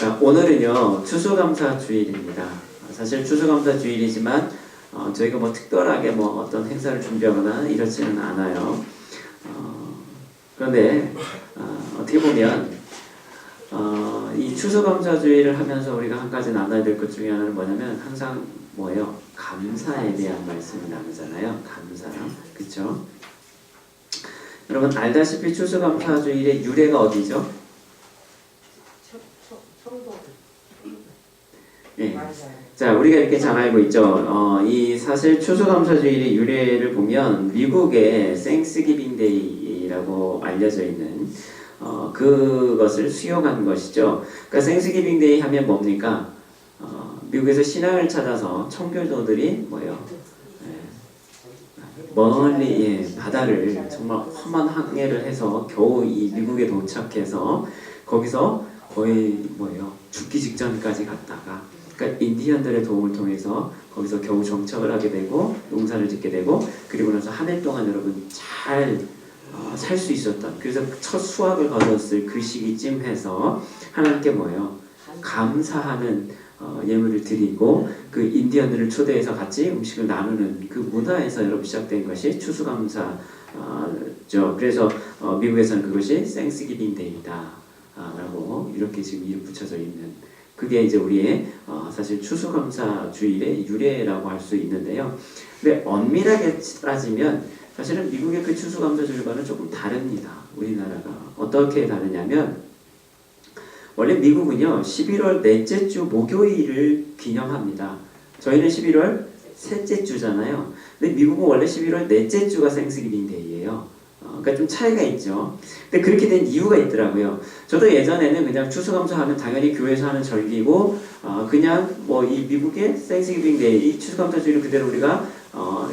자, 오늘은요 추수감사 주일입니다. 사실 추수감사 주일이지만 저희가 뭐 특별하게 뭐 어떤 행사를 준비하거나 이렇지는 않아요. 그런데 어떻게 보면 이 추수감사 주일을 하면서 우리가 한 가지 나눠야 될 것 중에 하나는 뭐냐면 항상 뭐예요? 감사에 대한 말씀을 나누잖아요. 감사, 그렇죠? 여러분 알다시피 추수감사 주일의 유래가 어디죠? 네. 자, 우리가 이렇게 잘 알고 있죠. 이 사실 추수감사주일의 유래를 보면 미국의 생스기빙 데이라고 알려져 있는 그것을 수용한 것이죠. 그러니까 생스기빙 데이 하면 뭡니까? 미국에서 신앙을 찾아서 청교도들이 뭐예요? 멀리 바다를 정말 험한 항해를 해서 겨우 이 미국에 도착해서 거기서 거의 뭐예요? 죽기 직전까지 갔다가 그러니까 인디언들의 도움을 통해서 거기서 겨우 정착을 하게 되고 농사를 짓게 되고 그리고 나서 한 해 동안 여러분 잘 살 수 있었던 그래서 첫 수확을 거뒀을 그 시기쯤 해서 하나님께 뭐예요? 감사하는 예물을 드리고 그 인디언들을 초대해서 같이 음식을 나누는 그 문화에서 여러분 시작된 것이 추수감사죠. 그래서 미국에서는 그것이 생스기빙 데이다 라고 이렇게 지금 이름 붙여져 있는 그게 이제 우리의 사실 추수감사 주일의 유래라고 할 수 있는데요. 근데 엄밀하게 따지면 사실은 미국의 그 추수감사 주일과는 조금 다릅니다. 우리나라가 어떻게 다르냐면 원래 미국은요 11월 넷째 주 목요일을 기념합니다. 저희는 11월 셋째 주잖아요. 근데 미국은 원래 11월 넷째 주가 생스기빙 데이예요. 그러니까 좀 차이가 있죠. 근데 그렇게 된 이유가 있더라고요. 저도 예전에는 그냥 추수감사하면 당연히 교회에서 하는 절기고 그냥 뭐 이 미국의 생스기빙 데이, 이 추수감사 주일을 그대로 우리가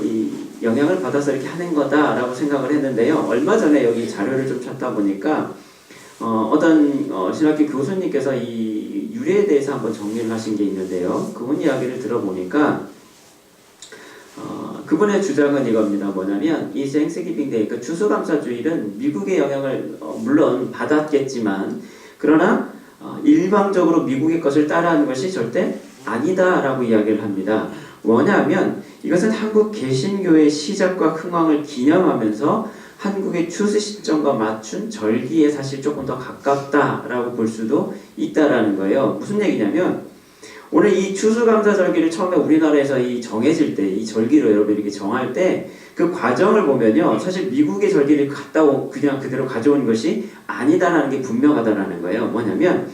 이 영향을 받아서 이렇게 하는 거다라고 생각을 했는데요. 얼마 전에 여기 자료를 좀 찾다 보니까 어떤 신학교 교수님께서 이 유래에 대해서 한번 정리를 하신 게 있는데요. 그분 이야기를 들어보니까 그분의 주장은 이겁니다. 뭐냐면 이 생스기빙 데이, 그러니까 추수감사주일은 미국의 영향을 물론 받았겠지만 그러나 일방적으로 미국의 것을 따라하는 것이 절대 아니다라고 이야기를 합니다. 뭐냐면 이것은 한국 개신교의 시작과 흥황을 기념하면서 한국의 추수 시점과 맞춘 절기에 사실 조금 더 가깝다라고 볼 수도 있다라는 거예요. 무슨 얘기냐면 오늘 이 추수감사절기를 처음에 우리나라에서 이 정해질 때, 이 절기를 여러분 이렇게 정할 때 그 과정을 보면요. 사실 미국의 절기를 그냥 그대로 가져온 것이 아니다라는 게 분명하다라는 거예요. 뭐냐면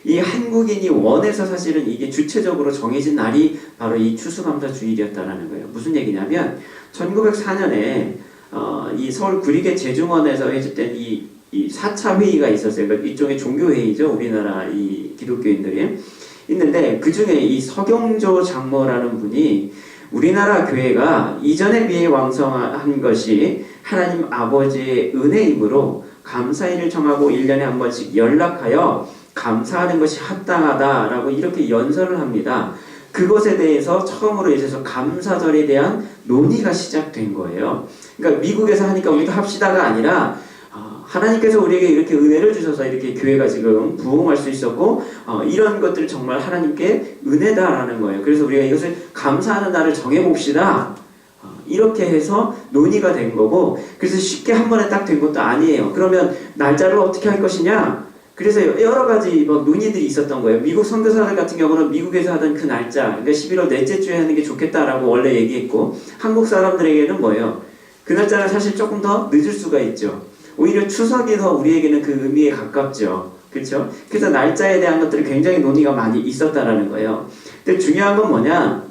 이 한국인이 원해서 사실은 이게 주체적으로 정해진 날이 바로 이 추수감사 주일이었다라는 거예요. 무슨 얘기냐면 1904년에 이 서울 구리개 제중원에서 해줬던 이 4차 회의가 있었어요. 그러니까 일종의 종교회의죠. 우리나라 이 기독교인들이. 있는데 그 중에 이 서경조 장로라는 분이 우리나라 교회가 이전에 비해 왕성한 것이 하나님 아버지의 은혜이므로 감사일을 정하고 1년에 한 번씩 연락하여 감사하는 것이 합당하다라고 이렇게 연설을 합니다. 그것에 대해서 처음으로 있어서 감사절에 대한 논의가 시작된 거예요. 그러니까 미국에서 하니까 우리도 합시다가 아니라 하나님께서 우리에게 이렇게 은혜를 주셔서 이렇게 교회가 지금 부흥할 수 있었고 이런 것들 정말 하나님께 은혜다라는 거예요. 그래서 우리가 이것을 감사하는 날을 정해봅시다. 이렇게 해서 논의가 된 거고 그래서 쉽게 한 번에 딱 된 것도 아니에요. 그러면 날짜를 어떻게 할 것이냐? 그래서 여러 가지 막 논의들이 있었던 거예요. 미국 선교사들 같은 경우는 미국에서 하던 그 날짜, 그러니까 11월 넷째 주에 하는 게 좋겠다라고 원래 얘기했고 한국 사람들에게는 뭐예요? 그 날짜는 사실 조금 더 늦을 수가 있죠. 오히려 추석이 더 우리에게는 그 의미에 가깝죠. 그렇죠? 그래서 날짜에 대한 것들이 굉장히 논의가 많이 있었다라는 거예요. 근데 중요한 건 뭐냐?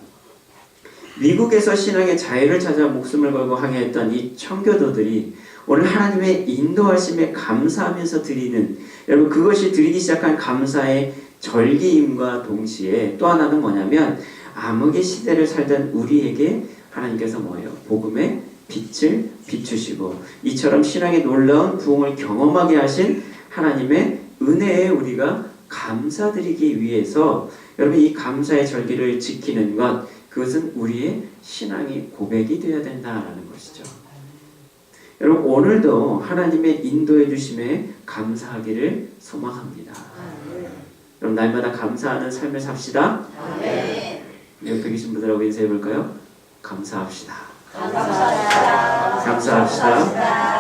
미국에서 신앙의 자유를 찾아 목숨을 걸고 항해했던 이 청교도들이 오늘 하나님의 인도하심에 감사하면서 드리는 여러분 그것이 드리기 시작한 감사의 절기임과 동시에 또 하나는 뭐냐면 암흑의 시대를 살던 우리에게 하나님께서 뭐예요? 복음의 빛을 비추시고 이처럼 신앙의 놀라운 부흥을 경험하게 하신 하나님의 은혜에 우리가 감사드리기 위해서 여러분 이 감사의 절기를 지키는 것 그것은 우리의 신앙의 고백이 되어야 된다라는 것이죠. 여러분 오늘도 하나님의 인도해 주심에 감사하기를 소망합니다. 그럼 날마다 감사하는 삶을 삽시다. 옆에 계신 분들하고 인사해 볼까요? 감사합시다. 감사합시다.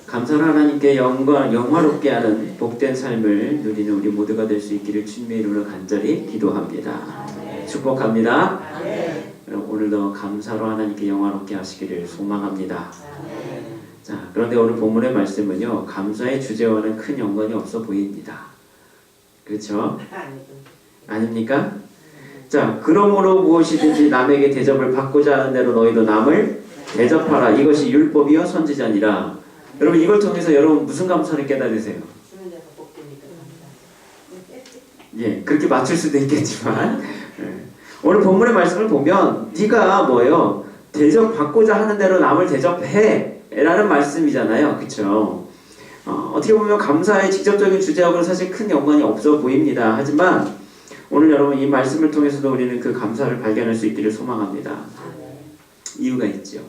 감사로 하나님께 영화롭게 하는 복된 삶을 누리는 우리 모두가 될 수 있기를 주님의 이름으로 간절히 기도합니다. 축복합니다. 그럼 오늘도 감사로 하나님께 영화롭게 하시기를 소망합니다. 자, 그런데 오늘 본문의 말씀은요, 감사의 주제와는 큰 연관이 없어 보입니다. 그렇죠? 아닙니까? 자, 그러므로 무엇이든지 남에게 대접을 받고자 하는 대로 너희도 남을 대접하라. 이것이 율법이요 선지자니라. 여러분, 이걸 통해서 여러분 무슨 감사를 깨달으세요? 예, 그렇게 맞출 수도 있겠지만 오늘 본문의 말씀을 보면 네가 뭐예요? 대접받고자 하는 대로 남을 대접해 라는 말씀이잖아요. 그쵸? 어떻게 보면 감사의 직접적인 주제하고는 사실 큰 연관이 없어 보입니다. 하지만 오늘 여러분 이 말씀을 통해서도 우리는 그 감사를 발견할 수 있기를 소망합니다. 이유가 있죠.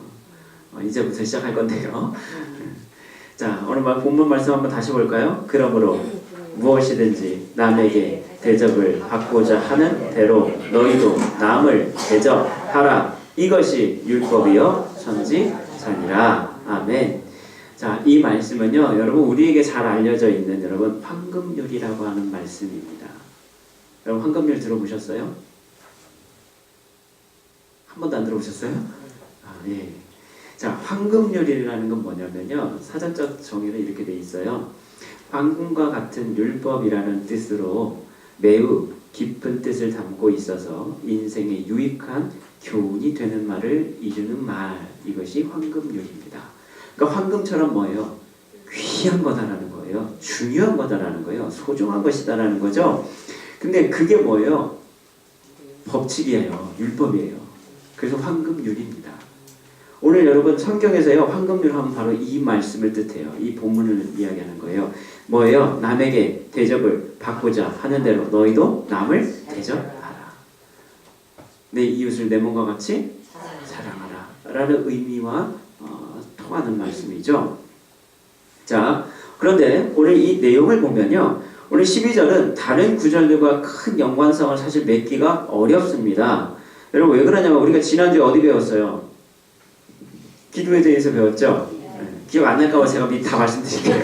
이제부터 시작할 건데요. 자, 오늘 본문 말씀 한번 다시 볼까요? 그러므로 무엇이든지 남에게 대접을 받고자 하는 대로 너희도 남을 대접하라. 이것이 율법이요 선지자니라. 아멘. 자, 이 말씀은요, 여러분 우리에게 잘 알려져 있는 여러분 황금률이라고 하는 말씀입니다. 여러분 황금률 들어보셨어요? 한 번도 안 들어보셨어요? 예. 자, 황금률이라는 건 뭐냐면요, 사전적 정의는 이렇게 돼 있어요. 황금과 같은 율법이라는 뜻으로 매우 깊은 뜻을 담고 있어서 인생에 유익한 교훈이 되는 말을 이루는 말, 이것이 황금률입니다. 그러니까 황금처럼 뭐예요? 귀한 거다라는 거예요. 중요한 거다라는 거예요. 소중한 것이다라는 거죠. 근데 그게 뭐예요? 법칙이에요. 율법이에요. 그래서 황금률입니다. 오늘 여러분 성경에서요, 황금률 하면 바로 이 말씀을 뜻해요. 이 본문을 이야기하는 거예요. 뭐예요? 남에게 대접을 받고자 하는 대로 너희도 남을 대접하라. 내 이웃을 내 몸과 같이 사랑하라 라는 의미와 통하는 말씀이죠. 자, 그런데 오늘 이 내용을 보면요, 오늘 12절은 다른 구절들과 큰 연관성을 사실 맺기가 어렵습니다. 여러분 왜 그러냐면 우리가 지난주에 어디 배웠어요? 기도에 대해서 배웠죠? 기억 안 날까 봐 제가 미리 다 말씀드릴게요.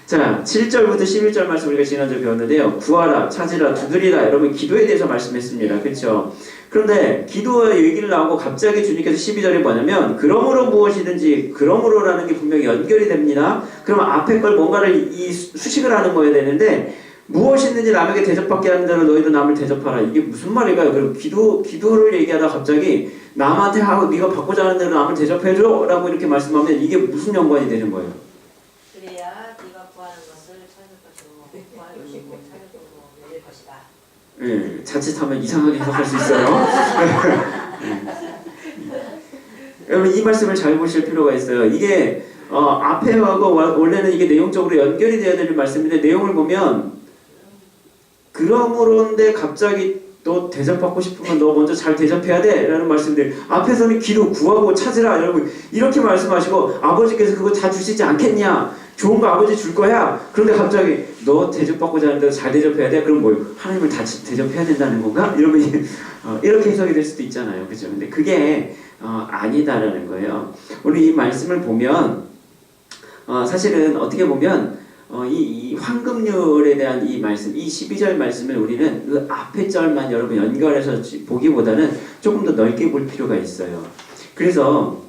자, 7절부터 11절 말씀 우리가 지난주에 배웠는데요. 구하라, 찾으라, 두드리라. 여러분 기도에 대해서 말씀했습니다. 그렇죠? 그런데 기도의 얘기를 나오고 갑자기 주님께서 12절에 뭐냐면 그러므로 무엇이든지, 그러므로라는 게 분명히 연결이 됩니다. 그러면 앞에 걸 뭔가를 수식을 하는 거여야 되는데, 무엇이든지 남에게 대접받게 하는 대로 너희도 남을 대접하라. 이게 무슨 말일까요? 그럼 기도를 얘기하다 갑자기 남한테 하고 네가 받고자 하는 대로 남을 대접해줘 라고 이렇게 말씀하면 이게 무슨 연관이 되는 거예요? 그래야 네가 구하는 것을 찾을 것이고 구할 것이고 찾을 것이고 열릴 것이다. 예, 자칫하면 이상하게 해석할 수 있어요. 여러분 이 말씀을 잘 보실 필요가 있어요. 이게 앞에 하고 원래는 이게 내용적으로 연결이 되어야 되는 말씀인데, 내용을 보면 그러므로인데 갑자기 너 대접받고 싶으면 너 먼저 잘 대접해야 돼 라는 말씀들, 앞에서는 기도, 구하고 찾으라 여러분 이렇게 말씀하시고 아버지께서 그거 다 주시지 않겠냐, 좋은 거 아버지 줄 거야. 그런데 갑자기 너 대접받고자 하는데 잘 대접해야 돼? 그럼 뭐예요? 하나님을 다 대접해야 된다는 건가? 이러면 이렇게 해석이 될 수도 있잖아요. 그죠? 근데 그게 아니다라는 거예요. 우리 이 말씀을 보면 사실은 어떻게 보면 이 황금률에 대한 이 말씀, 이 12절 말씀을 우리는 그 앞에 절만 여러분 연결해서 보기보다는 조금 더 넓게 볼 필요가 있어요. 그래서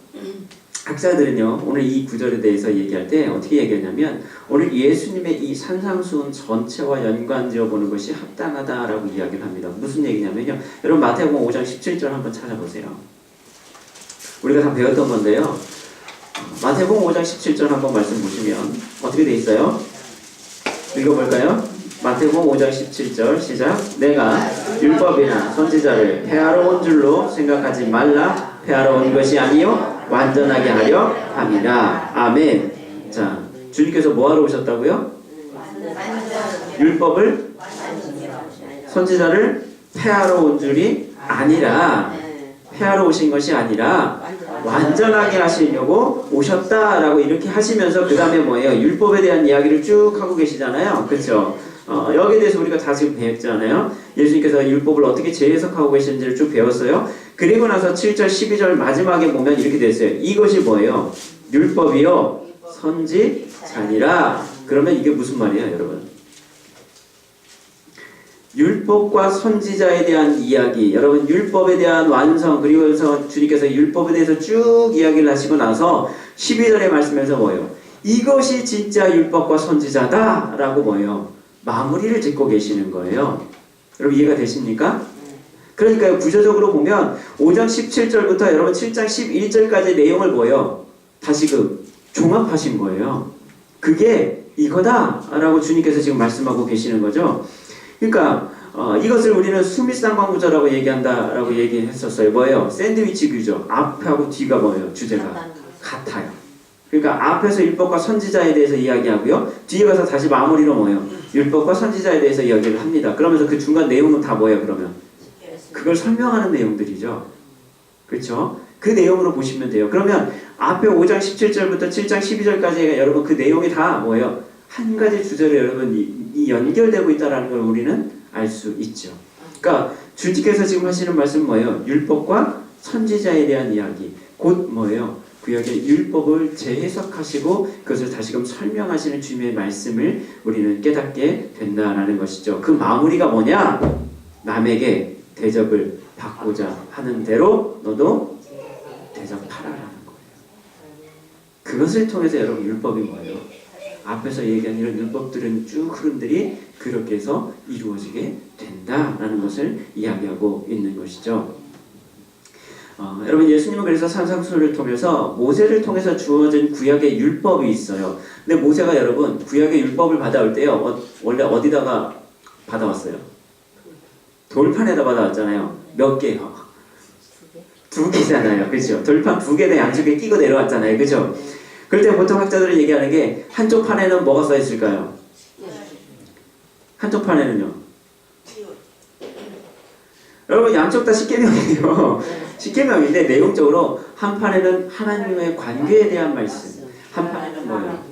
학자들은요, 오늘 이 구절에 대해서 얘기할 때 어떻게 얘기하냐면, 오늘 예수님의 이 산상수훈 전체와 연관지어 보는 것이 합당하다라고 이야기를 합니다. 무슨 얘기냐면요, 여러분 마태복음 5장 17절 한번 찾아보세요. 우리가 다 배웠던 건데요, 마태복음 5장 17절 한번 말씀 보시면 어떻게 돼 있어요? 읽어볼까요? 마태복음 5장 17절 시작. 내가 율법이나 선지자를 폐하러 온 줄로 생각하지 말라. 폐하러 온 것이 아니요 완전하게 하려 함이라. 아멘. 자, 주님께서 뭐하러 오셨다고요? 율법을, 선지자를 폐하러 온 줄이 아니라, 폐하러 오신 것이 아니라 완전하게 하시려고 오셨다라고 이렇게 하시면서 그 다음에 뭐예요? 율법에 대한 이야기를 쭉 하고 계시잖아요. 그렇죠? 여기에 대해서 우리가 다 지금 배웠잖아요. 예수님께서 율법을 어떻게 재해석하고 계시는지를 쭉 배웠어요. 그리고 나서 7절, 12절 마지막에 보면 이렇게 됐어요. 이것이 뭐예요? 율법이요 선지자니라. 그러면 이게 무슨 말이에요, 여러분? 율법과 선지자에 대한 이야기, 여러분 율법에 대한 완성, 그리고 그래서 주님께서 율법에 대해서 쭉 이야기를 하시고 나서 12절의 말씀에서 뭐예요? 이것이 진짜 율법과 선지자다 라고 뭐예요? 마무리를 짓고 계시는 거예요. 여러분 이해가 되십니까? 그러니까요, 구조적으로 보면 5장 17절부터 여러분 7장 11절까지의 내용을 뭐예요? 다시금 종합하신 거예요. 그게 이거다 라고 주님께서 지금 말씀하고 계시는 거죠. 그러니까 이것을 우리는 수미상관구조라고 얘기한다라고 얘기했었어요. 뭐예요? 샌드위치 규조. 앞하고 뒤가 뭐예요? 주제가 같아요. 그러니까 앞에서 율법과 선지자에 대해서 이야기하고요. 뒤에 가서 다시 마무리로 뭐예요? 율법과 선지자에 대해서 이야기를 합니다. 그러면서 그 중간 내용은 다 뭐예요? 그러면 그걸 설명하는 내용들이죠. 그렇죠? 그 내용으로 보시면 돼요. 그러면 앞에 5장 17절부터 7장 12절까지 여러분 그 내용이 다 뭐예요? 한 가지 주제로 여러분 이 연결되고 있다는 걸 우리는 알 수 있죠. 그러니까 주님께서 지금 하시는 말씀은 뭐예요? 율법과 선지자에 대한 이야기. 곧 뭐예요? 구약의 율법을 재해석하시고 그것을 다시금 설명하시는 주님의 말씀을 우리는 깨닫게 된다라는 것이죠. 그 마무리가 뭐냐? 남에게 대접을 받고자 하는 대로 너도 대접하라라는 거예요. 그것을 통해서 여러분 율법이 뭐예요? 앞에서 얘기한 이런 율법들은 쭉 흐름들이 그렇게 해서 이루어지게 된다라는 것을 이야기하고 있는 것이죠. 여러분 예수님은 그래서 산상수훈을 통해서 모세를 통해서 주어진 구약의 율법이 있어요. 근데 모세가 여러분 구약의 율법을 받아올 때요 원래 어디다가 받아왔어요? 돌판에다 받아왔잖아요. 몇 개요? 2개잖아요. 그렇죠? 돌판 2개에 양쪽에 끼고 내려왔잖아요. 그렇죠? 그럴 때 보통 학자들은 얘기하는 게 한쪽 판에는 뭐가 써 있을까요? 한쪽 판에는요. 여러분 양쪽 다 십계명이에요. 십계명인데 내용적으로 한 판에는 하나님의 관계에 대한 말씀, 한 판에는 뭐예요?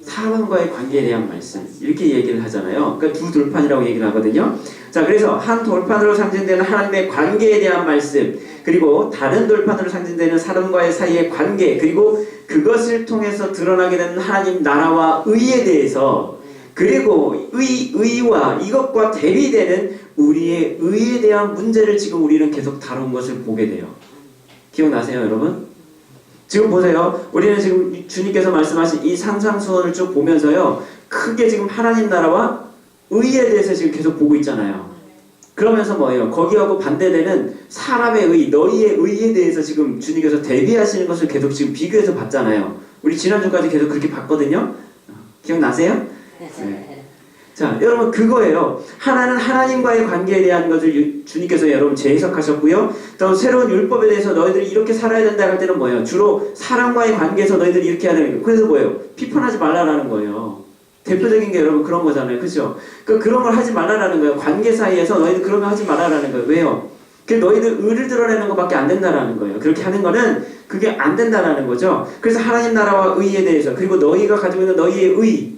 사람과의 관계에 대한 말씀 이렇게 얘기를 하잖아요. 그러니까 2돌판이라고 얘기를 하거든요. 자, 그래서 한 돌판으로 상징되는 하나님의 관계에 대한 말씀, 그리고 다른 돌판으로 상징되는 사람과의 사이의 관계, 그리고 그것을 통해서 드러나게 되는 하나님 나라와 의에 대해서, 그리고 의와 이것과 대비되는 우리의 의에 대한 문제를 지금 우리는 계속 다룬 것을 보게 돼요. 기억나세요, 여러분? 지금 보세요. 우리는 지금 주님께서 말씀하신 이 상상수훈을 쭉 보면서요. 크게 지금 하나님 나라와 의에 대해서 지금 계속 보고 있잖아요. 그러면서 뭐예요? 거기하고 반대되는 사람의 의, 너희의 의에 대해서 지금 주님께서 대비하시는 것을 계속 지금 비교해서 봤잖아요. 우리 지난주까지 계속 그렇게 봤거든요. 기억나세요? 네. 자, 여러분 그거예요. 하나는 하나님과의 관계에 대한 것을 주님께서 여러분 재해석하셨고요. 또 새로운 율법에 대해서 너희들이 이렇게 살아야 된다 할 때는 뭐예요? 주로 사람과의 관계에서 너희들이 이렇게 해야 되는 거예요. 그래서 뭐예요? 비판하지 말라라는 거예요. 대표적인 게 여러분 그런 거잖아요. 그렇죠? 그런 걸 하지 말라라는 거예요. 관계 사이에서 너희들 그런 거 하지 말라라는 거예요. 왜요? 너희들 의를 드러내는 것밖에 안 된다라는 거예요. 그렇게 하는 거는 그게 안 된다라는 거죠. 그래서 하나님 나라와 의에 대해서, 그리고 너희가 가지고 있는 너희의 의,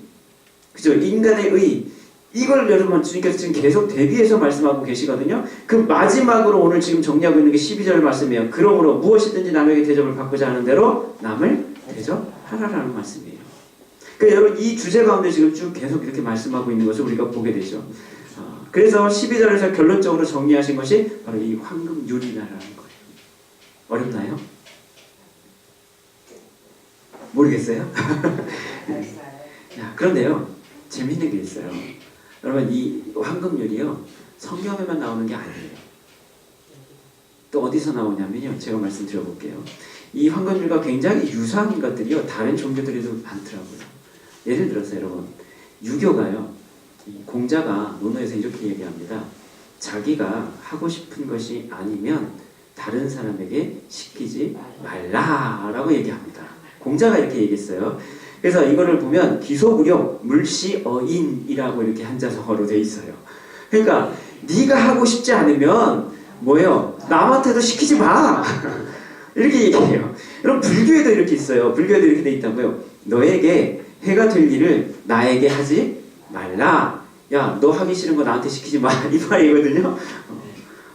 그죠? 인간의 의, 이걸 여러분 주님께서 지금 계속 대비해서 말씀하고 계시거든요. 그 마지막으로 오늘 지금 정리하고 있는 게 12절 말씀이에요. 그러므로 무엇이든지 남에게 대접을 받고자 하는 대로 남을 대접하라라는 말씀이에요. 그러니까 여러분 이 주제 가운데 지금 쭉 계속 이렇게 말씀하고 있는 것을 우리가 보게 되죠. 그래서 12절에서 결론적으로 정리하신 것이 바로 이 황금률이라는 거예요. 어렵나요? 모르겠어요? 그런데요, 재밌는 게 있어요. 여러분 이 황금률이요 성경에만 나오는 게 아니에요. 또 어디서 나오냐면요, 제가 말씀드려볼게요. 이 황금률과 굉장히 유사한 것들이요 다른 종교들에도 많더라고요. 예를 들어서 여러분 유교가요, 이 공자가 논어에서 이렇게 얘기합니다. 자기가 하고 싶은 것이 아니면 다른 사람에게 시키지 말라라고 얘기합니다. 공자가 이렇게 얘기했어요. 그래서 이거를 보면 기소무력 물시어인이라고 이렇게 한자성어로 돼 있어요. 그러니까 네가 하고 싶지 않으면 뭐예요? 남한테도 시키지 마. 이렇게 얘기해요. 여러분 불교에도 이렇게 있어요. 불교에도 이렇게 돼 있다고요. 너에게 해가 될 일을 나에게 하지 말라. 야, 너 하기 싫은 거 나한테 시키지 마. 이 말이거든요.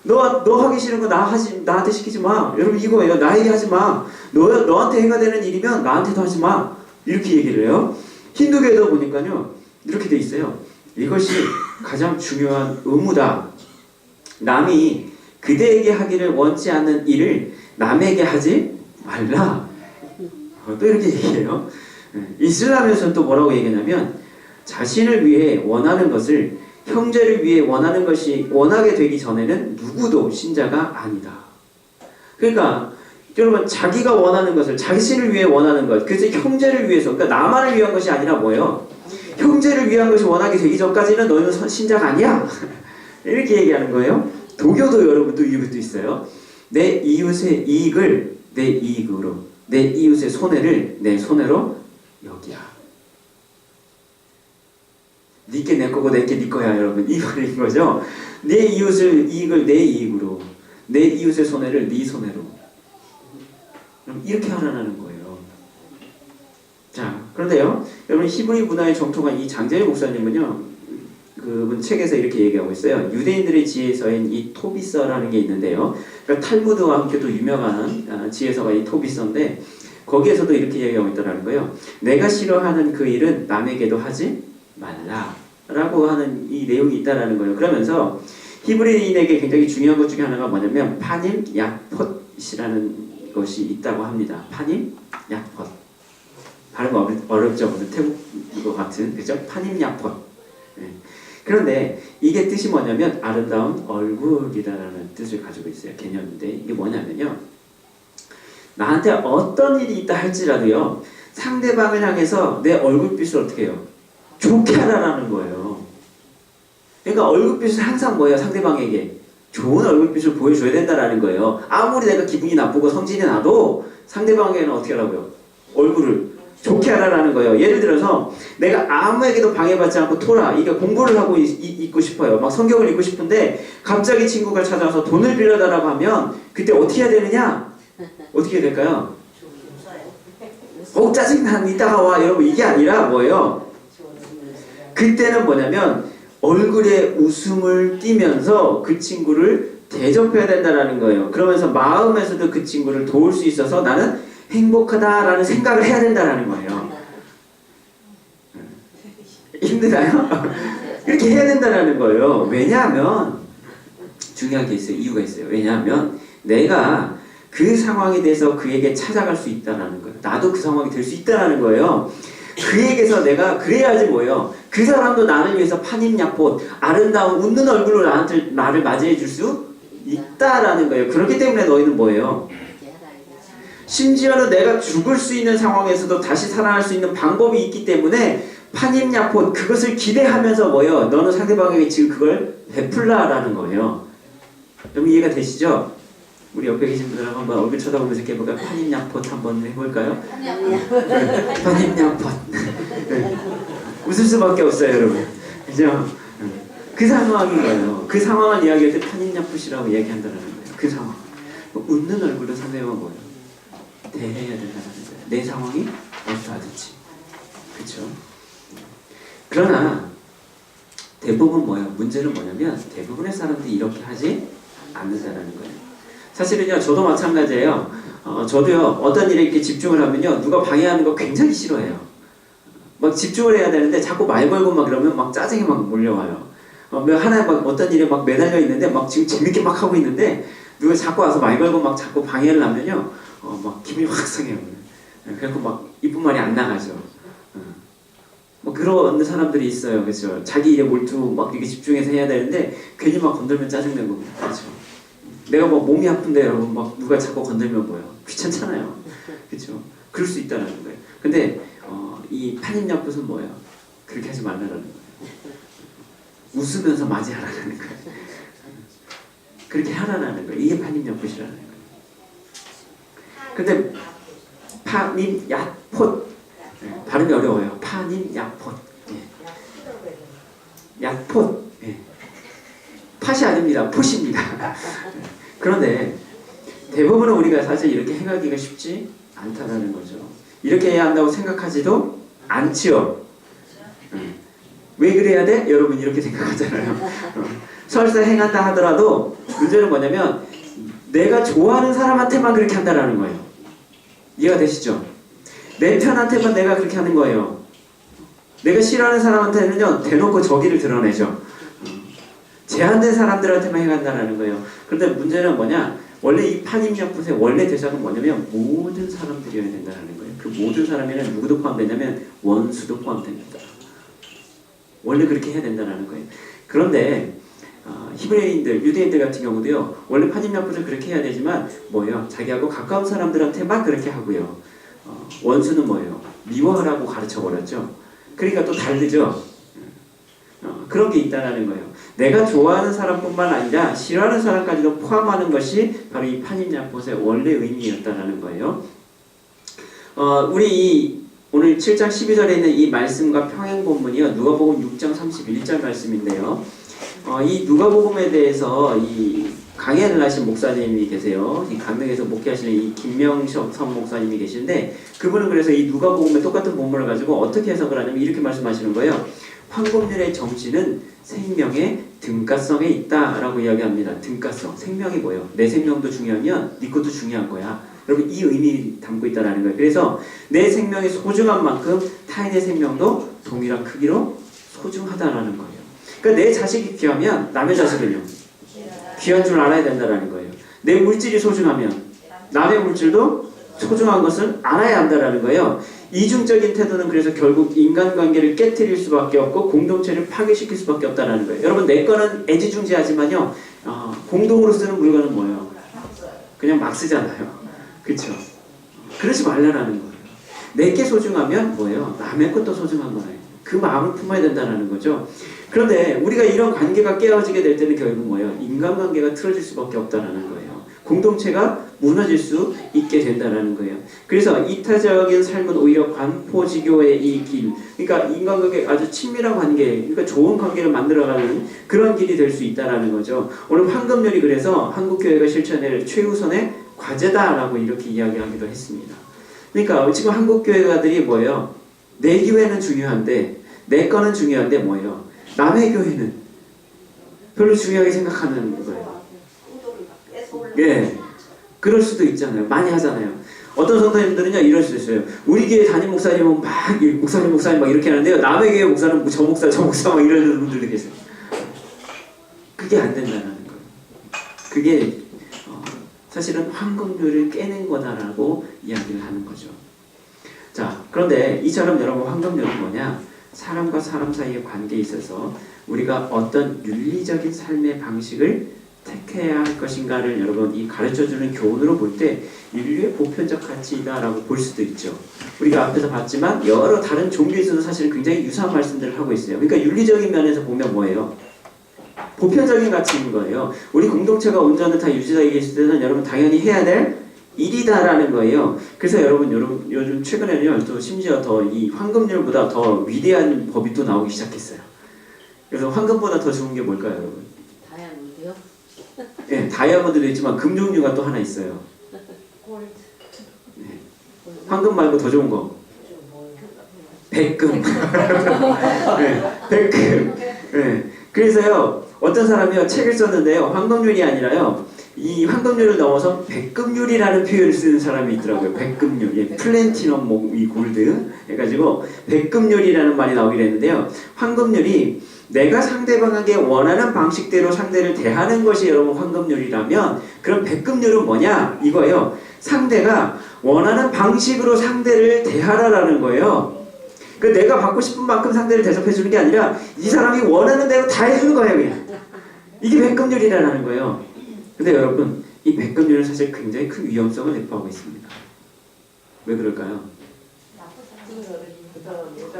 너 하기 싫은 거 나한테 시키지 마. 여러분 이거예요. 나에게 하지 마. 너한테 해가 되는 일이면 나한테도 하지 마. 이렇게 얘기를 해요. 힌두교에도 보니까요. 이렇게 돼 있어요. 이것이 가장 중요한 의무다. 남이 그대에게 하기를 원치 않는 일을 남에게 하지 말라. 또 이렇게 얘기해요. 이슬람에서는 또 뭐라고 얘기하냐면 자신을 위해 원하는 것을 형제를 위해 원하는 것이 원하게 되기 전에는 누구도 신자가 아니다. 그러니까 여러분 자기가 원하는 것을 자신을 위해 원하는 것, 그래서 형제를 위해서, 그러니까 나만을 위한 것이 아니라 뭐예요? 형제를 위한 것이 원하게 되기 전까지는 너희는 신자가 아니야. 이렇게 얘기하는 거예요. 도교도 여러분 또 이것도 있어요. 내 이웃의 이익을 내 이익으로, 내 이웃의 손해를 내 손해로 여기야. 니께 내 거고 내게 네 거야. 여러분 이 말인 거죠. 내 이웃의 이익을 내 이익으로, 내 이웃의 손해를 네 손해로. 이렇게 하라는 거예요. 자, 그런데요, 여러분 히브리 문화에 정통한 이 장재일 목사님은요, 그분 책에서 이렇게 얘기하고 있어요. 유대인들의 지혜서인 이 토비서라는 게 있는데요. 그러니까 탈무드와 함께 또 유명한 지혜서가 이 토비서인데 거기에서도 이렇게 얘기하고 있다는 거예요. 내가 싫어하는 그 일은 남에게도 하지 말라라고 하는 이 내용이 있다라는 거예요. 그러면서 히브리인에게 굉장히 중요한 것 중에 하나가 뭐냐면 파님 야폿이라는 것이 있다고 합니다. 파님 야폿. 발음 어렵죠. 태국어 같은, 그죠? 파님 야폿. 네. 그런데 이게 뜻이 뭐냐면 아름다운 얼굴이라는 뜻을 가지고 있어요. 개념인데 이게 뭐냐면요. 나한테 어떤 일이 있다 할지라도요. 상대방을 향해서 내 얼굴빛을 어떻게 해요? 좋게 하라는 거예요. 그러니까 얼굴빛을 항상 뭐예요? 상대방에게 좋은 얼굴빛을 보여줘야 된다라는 거예요. 아무리 내가 기분이 나쁘고 성질이 나도 상대방에게는 어떻게 하라고요? 얼굴을 좋게 하라는 거예요. 예를 들어서 내가 아무에게도 방해받지 않고 토라, 이게 공부를 하고 있고 싶어요. 막 성경을 읽고 싶은데 갑자기 친구가 찾아와서 돈을 빌려달라고 하면 그때 어떻게 해야 되느냐? 어떻게 해야 될까요? 짜증나, 이따가 와. 여러분 이게 아니라 뭐예요? 그때는 뭐냐면 얼굴에 웃음을 띠면서 그 친구를 대접해야 된다는 거예요. 그러면서 마음에서도 그 친구를 도울 수 있어서 나는 행복하다라는 생각을 해야 된다는 거예요. 힘드나요? 이렇게 해야 된다는 거예요. 왜냐하면 중요한 게 있어요. 이유가 있어요. 왜냐하면 내가 그 상황에 대해서 그에게 찾아갈 수 있다는 거예요. 나도 그 상황이 될 수 있다는 거예요. 그에게서 내가 그래야지 뭐예요. 그 사람도 나를 위해서 파님야폿 아름다운 웃는 얼굴로 나를 맞이해 줄 수 있다라는 거예요. 그렇기 때문에 너희는 뭐예요? 심지어는 내가 죽을 수 있는 상황에서도 다시 살아날 수 있는 방법이 있기 때문에 파님야폿 그것을 기대하면서 뭐예요? 너는 상대방에게 지금 그걸 베풀라라는 거예요. 여러분 이해가 되시죠? 우리 옆에 계신 분들하고 한번 얼굴 쳐다보면서 이렇게 해볼까요? 파님야폿 한번 해볼까요? 파님야폿. 네. 웃을 수밖에 없어요, 여러분. 그죠? 그 상황인 거예요. 그 상황을 이야기할 때 파님야폿이라고 얘기한다는 거예요. 그 상황. 웃는 얼굴로 상대방 뭐예요? 대해야 된다는 거예요. 내 상황이 어떠하든지. 그렇죠? 그러나 대부분 뭐예요? 문제는 뭐냐면 대부분의 사람들이 이렇게 하지 않는다는 거예요. 사실은요, 저도 마찬가지예요. 저도요, 어떤 일에 이렇게 집중을 하면요, 누가 방해하는 거 굉장히 싫어해요. 막 집중을 해야 되는데 자꾸 말 걸고 막 이러면 막 짜증이 막 몰려와요. 하나에 막 어떤 일에 막 매달려 있는데 막 지금 재밌게 막 하고 있는데 누가 자꾸 와서 말 걸고 막 자꾸 방해를 하면요, 막 기분이 확 상해요. 그래서 막 이쁜 말이 안 나가죠. 뭐 그런 사람들이 있어요. 그렇죠? 자기 일에 몰두 막 이렇게 집중해서 해야 되는데 괜히 막 건들면 짜증내고 그렇죠? 내가 뭐 몸이 아픈데 여러분 막 누가 자꾸 건들면 뭐예요? 귀찮잖아요. 그렇죠? 그럴 수 있다는 거예요. 근데 이 파님야폿은 뭐예요? 그렇게 하지 말라는 거예요. 웃으면서 맞이하라는 거예요. 그렇게 하라는 거예요. 이게 파님야폿이라는 거예요. 근데 파님야폿 발음이 어려워요. 파님야폿. 야폿. 팟이 아닙니다. 폿입니다. 그런데 대부분은 우리가 사실 이렇게 행하기가 쉽지 않다라는 거죠. 이렇게 해야 한다고 생각하지도 않지요. 왜 그래야 돼? 여러분 이렇게 생각하잖아요. 설사 행한다 하더라도 문제는 뭐냐면 내가 좋아하는 사람한테만 그렇게 한다라는 거예요. 이해가 되시죠? 내 편한테만 내가 그렇게 하는 거예요. 내가 싫어하는 사람한테는요 대놓고 저기를 드러내죠. 제한된 사람들한테만 행한다라는 거예요. 그런데 문제는 뭐냐? 원래 이 판임약분의 원래 대상은 뭐냐면 모든 사람들이어야 된다는 거예요. 그 모든 사람에는 누구도 포함되냐면 원수도 포함됩니다. 원래 그렇게 해야 된다는 거예요. 그런데 히브리인들, 유대인들 같은 경우도요. 원래 판임약분을 그렇게 해야 되지만 뭐예요? 자기하고 가까운 사람들한테만 그렇게 하고요. 원수는 뭐예요? 미워하라고 가르쳐버렸죠. 그러니까 또 다르죠. 그런 게 있다는 거예요. 내가 좋아하는 사람뿐만 아니라 싫어하는 사람까지도 포함하는 것이 바로 이 판임약분의 원래 의미였다는 거예요. 우리 오늘 7장 12절에 있는 이 말씀과 평행 본문이요. 누가복음 6장 31절 말씀인데요. 이 누가복음에 대해서 이 강연을 하신 목사님이 계세요. 이 강릉에서 목회하시는 이 김명섭 목사님이 계신데 그분은 그래서 이 누가복음의 똑같은 본문을 가지고 어떻게 해석을 하냐면 이렇게 말씀하시는 거예요. 황금률의 정신은 생명의 등가성에 있다라고 이야기합니다. 등가성, 생명이 뭐예요? 내 생명도 중요하면 네 것도 중요한 거야. 여러분 이 의미 담고 있다라는 거예요. 그래서 내 생명이 소중한 만큼 타인의 생명도 동일한 크기로 소중하다라는 거예요. 그러니까 내 자식이 귀하면 남의 자식은요 귀한 줄 알아야 된다라는 거예요. 내 물질이 소중하면 남의 물질도 소중한 것을 알아야 한다라는 거예요. 이중적인 태도는 그래서 결국 인간관계를 깨트릴 수밖에 없고 공동체를 파괴시킬 수밖에 없다는 거예요. 여러분 내 거는 애지중지하지만요 공동으로 쓰는 물건은 뭐예요? 그냥 막 쓰잖아요. 그렇죠? 그러지 말라는 거예요. 내게 소중하면 뭐예요? 남의 것도 소중한 거예요. 그 마음을 품어야 된다는 거죠. 그런데 우리가 이런 관계가 깨어지게 될 때는 결국 뭐예요? 인간관계가 틀어질 수밖에 없다는 거예요. 공동체가 무너질 수 있게 된다는 거예요. 그래서 이타적인 삶은 오히려 관포지교의 이 길, 그러니까 인간관계 아주 친밀한 관계, 그러니까 좋은 관계를 만들어가는 그런 길이 될 수 있다는 거죠. 오늘 황금률이 그래서 한국교회가 실천할 최우선의 과제다라고 이렇게 이야기하기도 했습니다. 그러니까 지금 한국교회가들이 뭐예요? 내 교회는 중요한데 내 거는 중요한데 뭐예요? 남의 교회는 별로 중요하게 생각하는 거예요. 예, 그럴 수도 있잖아요. 많이 하잖아요. 어떤 성도님들은요 이럴 수도 있어요. 우리 교회 담임 목사님은 막 목사님 막 이렇게 하는데요. 남의 교회 목사는 저 목사 막 이러는 분들도 계세요. 그게 안 된다는 거예요. 그게 사실은 황금률을 깨는 거다라고 이야기를 하는 거죠. 자, 그런데 이처럼 여러분 황금률은 뭐냐? 사람과 사람 사이의 관계에 있어서 우리가 어떤 윤리적인 삶의 방식을 택해야 할 것인가를 여러분 이 가르쳐주는 교훈으로 볼 때 인류의 보편적 가치이다라고 볼 수도 있죠. 우리가 앞에서 봤지만 여러 다른 종교에서도 사실 굉장히 유사한 말씀들을 하고 있어요. 그러니까 윤리적인 면에서 보면 뭐예요? 보편적인 가치인 거예요. 우리 공동체가 온전히 다 유지되게 있을 때는 여러분 당연히 해야 될 일이다라는 거예요. 그래서 여러분 요즘 최근에는요 또 심지어 더 이 황금률보다 더 위대한 법이 또 나오기 시작했어요. 그래서 황금보다 더 좋은 게 뭘까요, 여러분? 다이아몬드요? 네, 다이아몬드도 있지만 금 종류가 또 하나 있어요. 골드. 네. 황금 말고 더 좋은 거. 백금. 네, 백금. 네. 그래서요 어떤 사람이요 책을 썼는데요 황금률이 아니라요 이 황금률을 넘어서 백금률이라는 표현을 쓰는 사람이 있더라고요. 백금률, 예, 플래티넘 이 골드 해가지고 백금률이라는 말이 나오기로 했는데요. 황금률이 내가 상대방에게 원하는 방식대로 상대를 대하는 것이 여러분 황금률이라면 그럼 백금률은 뭐냐 이거예요. 상대가 원하는 방식으로 상대를 대하라라는 거예요. 그 내가 받고 싶은 만큼 상대를 대접해 주는 게 아니라 이 사람이 원하는 대로 다 해주는 거예요. 그냥. 이게 백금률이라는 거예요. 근데 여러분 이 백금률은 사실 굉장히 큰 위험성을 내포하고 있습니다. 왜 그럴까요?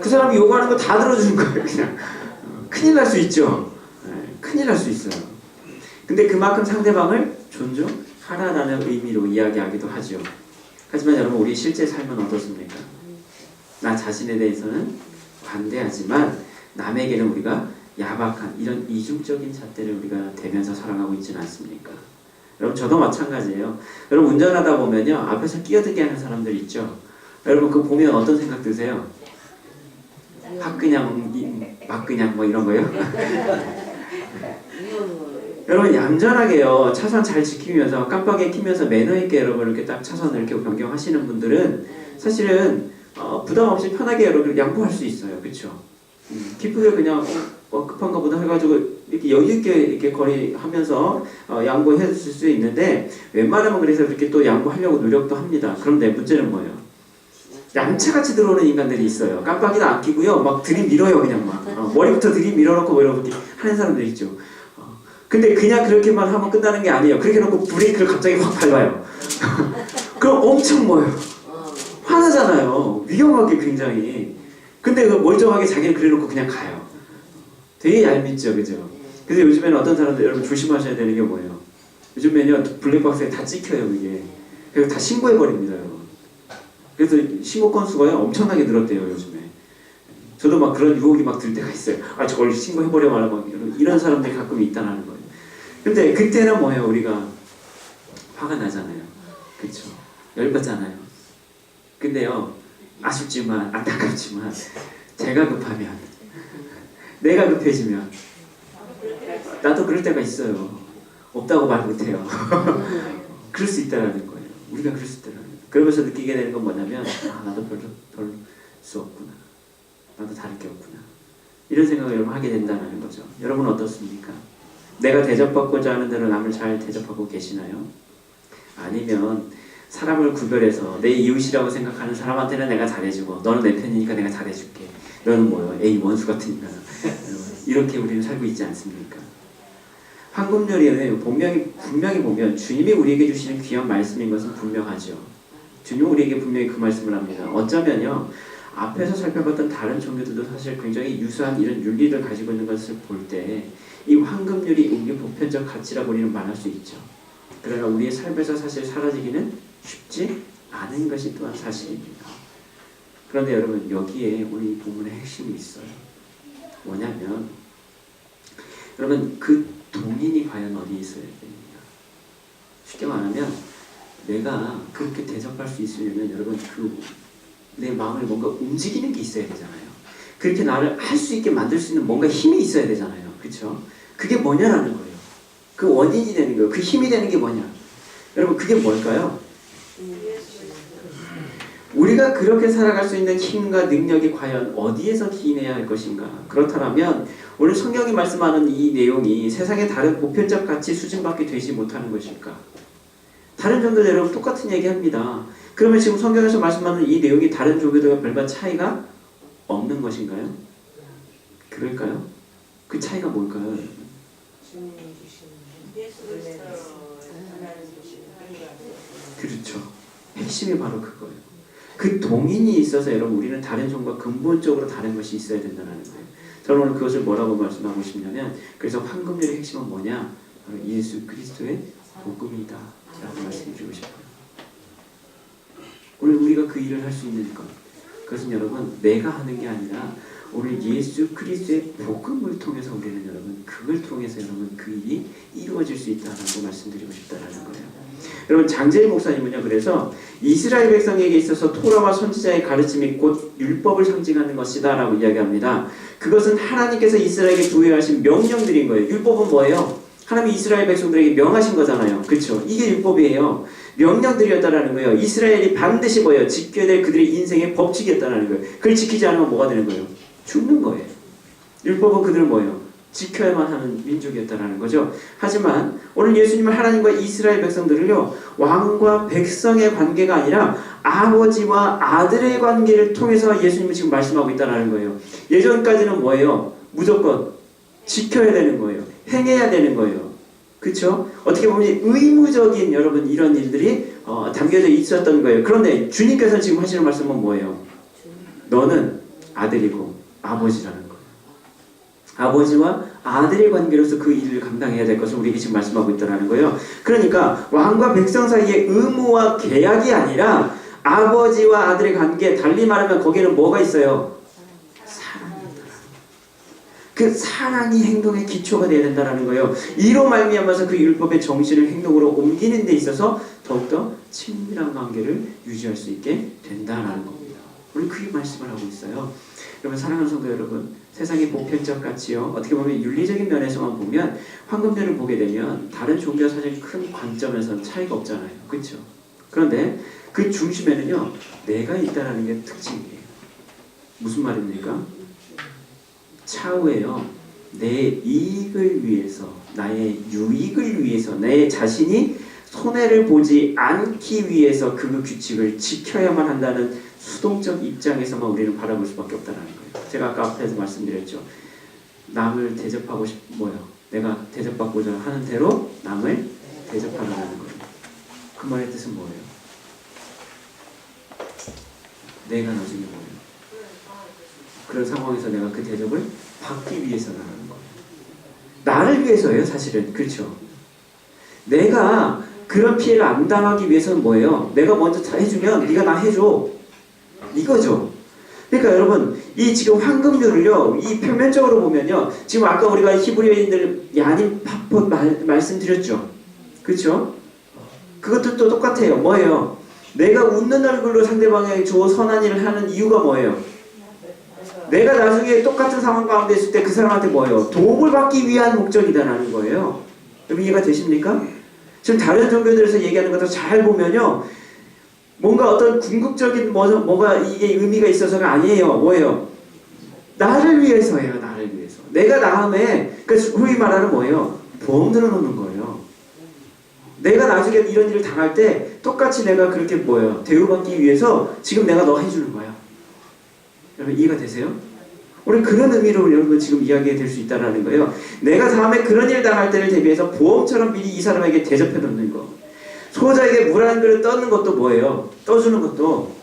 그 사람이 요구하는 거 다 들어주는 거예요. 그냥 큰일 날 수 있죠. 네, 큰일 날 수 있어요. 근데 그만큼 상대방을 존중하라라는 의미로 이야기하기도 하죠. 하지만 여러분 우리 실제 삶은 어떻습니까? 나 자신에 대해서는 관대하지만 남에게는 우리가 야박한 이런 이중적인 잣대를 우리가 대면서 살아가고 있지는 않습니까? 여러분 저도 마찬가지예요. 여러분 운전하다 보면요 앞에서 끼어들게 하는 사람들 있죠. 여러분 그거 보면 어떤 생각 드세요? 막 그냥 뭐 이런 거요? 여러분 얌전하게요 차선 잘 지키면서 깜빡이 키면서 매너 있게 여러분 이렇게 딱 차선을 이렇게 변경하시는 분들은 사실은 부담 없이 편하게 여러분 양보할 수 있어요. 그렇죠? 기쁘게 그냥 급한가 보다 해가지고 이렇게 여유 있게 이렇게 거리하면서 양보해 줄 수 있는데 웬만하면 그래서 이렇게 또 양보하려고 노력도 합니다. 그런데 문제는 뭐예요? 얌체같이 들어오는 인간들이 있어요. 깜빡이도 안 끼고요. 막 들이밀어요. 그냥 막 머리부터 들이밀어놓고 뭐 이렇게 하는 사람들 있죠. 근데 그냥 그렇게만 하면 끝나는 게 아니에요. 그렇게 해놓고 브레이크를 갑자기 확 밟아요. 그럼 엄청 뭐예요? 화나잖아요. 위험하게 굉장히. 근데 그 멀쩡하게 자기는 그래놓고 그냥 가요. 되게 얄밉죠, 그죠? 그래서 요즘에는 어떤 사람들 여러분 조심하셔야 되는 게 뭐예요? 요즘에는요 블랙박스에 다 찍혀요, 이게. 그래서 다 신고해버립니다, 여러분. 그래서 신고 건수가 엄청나게 늘었대요, 요즘에. 저도 막 그런 유혹이 막 들 때가 있어요. 아, 저걸 신고해버려 말아 막 이런 사람들이 가끔 있다는 거예요. 근데 그때는 뭐예요? 우리가 화가 나잖아요. 그렇죠? 열받잖아요. 근데요, 아쉽지만 안타깝지만 제가 급하면 내가 급해지면 나도 그럴 때가 있어요. 없다고 말 못해요. 그럴 수 있다라는 거예요. 우리가 그럴 수 있다라는 거예요. 그러면서 느끼게 되는 건 뭐냐면 나도 별로 수 없구나. 나도 다를 게 없구나. 이런 생각을 여러분 하게 된다는 거죠. 여러분은 어떻습니까? 내가 대접받고자 하는 대로 남을 잘 대접하고 계시나요? 아니면 사람을 구별해서 내 이웃이라고 생각하는 사람한테는 내가 잘해주고 너는 내 편이니까 내가 잘해줄게. 너는 뭐요? 에이 원수 같으니까. 이렇게 우리는 살고 있지 않습니까? 황금률이는 분명히 보면 주님이 우리에게 주시는 귀한 말씀인 것은 분명하죠. 주님은 우리에게 분명히 그 말씀을 합니다. 어쩌면요. 앞에서 살펴봤던 다른 종교들도 사실 굉장히 유사한 이런 윤리를 가지고 있는 것을 볼 때 이 황금률이 우리의 보편적 가치라고 우리는 말할 수 있죠. 그러나 우리의 삶에서 사실 사라지기는 쉽지 않은 것이 또한 사실입니다. 그런데 여러분 여기에 우리 본문의 핵심이 있어요. 뭐냐면 여러분 그 동인이 과연 어디에 있어야 됩니까? 쉽게 말하면 내가 그렇게 대접할 수 있으려면 여러분 내 마음을 뭔가 움직이는 게 있어야 되잖아요. 그렇게 나를 할 수 있게 만들 수 있는 뭔가 힘이 있어야 되잖아요. 그렇죠? 그게 뭐냐라는 거예요. 그 원인이 되는 거예요. 그 힘이 되는 게 뭐냐? 여러분 그게 뭘까요? 우리가 그렇게 살아갈 수 있는 힘과 능력이 과연 어디에서 기인해야 할 것인가? 그렇다면 오늘 성경이 말씀하는 이 내용이 세상의 다른 보편적 가치 수준밖에 되지 못하는 것일까? 다른 종교들 여러분 똑같은 얘기합니다. 그러면 지금 성경에서 말씀하는 이 내용이 다른 종교들과 별반 차이가 없는 것인가요? 그럴까요? 그 차이가 뭘까요? 그렇죠. 핵심이 바로 그거예요. 그 동인이 있어서 여러분 우리는 다른 종과 근본적으로 다른 것이 있어야 된다는 거예요. 저는 오늘 그것을 뭐라고 말씀하고 싶냐면 그래서 황금률의 핵심은 뭐냐? 바로 예수 그리스도의 복음이다 라고 말씀드리고 싶어요. 오늘 우리가 그 일을 할 수 있는 것 그것은 여러분 내가 하는 게 아니라 오늘 예수 그리스도의 복음을 통해서 우리는 여러분 그걸 통해서 여러분 그 일이 이루어질 수 있다라고 말씀드리고 싶다라는 거예요. 여러분 장재일 목사님은요 그래서 이스라엘 백성에게 있어서 토라와 선지자의 가르침이 곧 율법을 상징하는 것이다 라고 이야기합니다. 그것은 하나님께서 이스라엘에게 부여하신 명령들인 거예요. 율법은 뭐예요? 하나님이 이스라엘 백성들에게 명하신 거잖아요. 그렇죠? 이게 율법이에요. 명령들이었다라는 거예요. 이스라엘이 반드시 뭐예요? 지켜야 될 그들의 인생의 법칙이었다라는 거예요. 그걸 지키지 않으면 뭐가 되는 거예요? 죽는 거예요. 율법은 그들은 뭐예요? 지켜야만 하는 민족이었다라는 거죠. 하지만 오늘 예수님은 하나님과 이스라엘 백성들을요 왕과 백성의 관계가 아니라 아버지와 아들의 관계를 통해서 예수님은 지금 말씀하고 있다라는 거예요. 예전까지는 뭐예요? 무조건 지켜야 되는 거예요. 행해야 되는 거예요. 그렇죠? 어떻게 보면 의무적인 여러분 이런 일들이 담겨져 있었던 거예요. 그런데 주님께서 지금 하시는 말씀은 뭐예요? 너는 아들이고 아버지라는 거예요. 아버지와 아들의 관계로서 그 일을 감당해야 될 것을 우리에게 지금 말씀하고 있다는 거예요. 그러니까 왕과 백성 사이의 의무와 계약이 아니라 아버지와 아들의 관계, 달리 말하면 거기에는 뭐가 있어요? 사랑이 있다. 그 사랑이 행동의 기초가 되어야 된다는 거예요. 이로 말미암아서 그 율법의 정신을 행동으로 옮기는 데 있어서 더욱더 친밀한 관계를 유지할 수 있게 된다는 겁니다. 우리 그게 말씀을 하고 있어요. 여러분 사랑하는 성도 여러분, 세상이 보편적 가치요, 어떻게 보면 윤리적인 면에서만 보면 황금률을 보게 되면 다른 종교와 사실 큰 관점에서는 차이가 없잖아요. 그렇죠? 그런데 그 중심에는요, 내가 있다는 게 특징이에요. 무슨 말입니까? 차후에요, 내 이익을 위해서, 나의 유익을 위해서, 내 자신이 손해를 보지 않기 위해서 그 규칙을 지켜야만 한다는 수동적 입장에서만 우리는 바라볼 수밖에 없다는 거예요. 제가 아까 앞에서 말씀드렸죠. 남을 대접하고 뭐요? 내가 대접받고자 하는 대로 남을 대접하라는 거예요. 그 말의 뜻은 뭐예요? 내가 나중에 뭐예요? 그런 상황에서 내가 그 대접을 받기 위해서라는 거예요. 나를 위해서예요, 사실은. 그렇죠? 내가 그런 피해를 안 당하기 위해서는 뭐예요? 내가 먼저 해주면 네가 나 해줘. 이거죠. 그러니까 여러분, 이 지금 황금률을요, 이 표면적으로 보면요, 지금 아까 우리가 히브리인들 야님 파포 말씀드렸죠. 그렇죠? 그것도 또 똑같아요. 뭐예요? 내가 웃는 얼굴로 상대방에게 주어 선한 일을 하는 이유가 뭐예요? 내가 나중에 똑같은 상황 가운데 있을 때 그 사람한테 뭐예요? 도움을 받기 위한 목적이다라는 거예요. 여러분 이해가 되십니까? 지금 다른 종교들에서 얘기하는 것도 잘 보면요, 뭔가 어떤 궁극적인 뭐가 이게 의미가 있어서가 아니에요. 뭐예요? 나를 위해서예요. 나를 위해서. 내가 다음에 그 소위 말하는 뭐예요? 보험 들어놓는 거예요. 내가 나중에 이런 일을 당할 때 똑같이 내가 그렇게 뭐예요? 대우받기 위해서 지금 내가 너 해주는 거야. 여러분 이해가 되세요? 우리 그런 의미로 여러분 지금 이야기가 될 수 있다는 거예요. 내가 다음에 그런 일 당할 때를 대비해서 보험처럼 미리 이 사람에게 대접해 놓는 거. 소자에게 물 한 그릇 떠는 것도 뭐예요? 떠주는 것도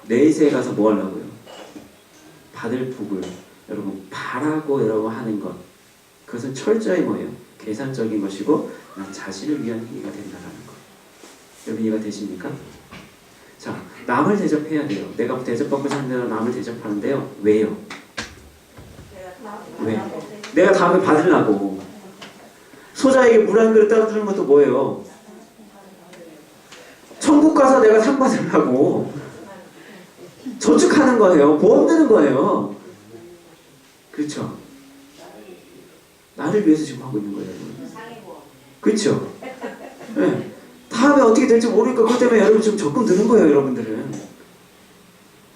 내세에 가서 뭐 하려고요? 받을 복을 여러분 바라고 여러분 하는 것. 그것은 철저히 뭐예요? 계산적인 것이고 나 자신을 위한 행위가 된다는 것. 여러분 이해가 되십니까? 자, 남을 대접해야 돼요. 내가 대접받고 사는 대로 남을 대접하는데요. 왜요? 왜? 내가 다음에 받으려고. 소자에게 물 한 그릇 따라주는 것도 뭐예요? 천국 가서 내가 상 받으려고. 저축하는 거예요. 보험 드는 거예요. 그렇죠? 나를 위해서 지금 하고 있는 거예요. 그렇죠? 네. 다음에 어떻게 될지 모르니까 그것 때문에 여러분 지금 적금 드는 거예요. 여러분들은.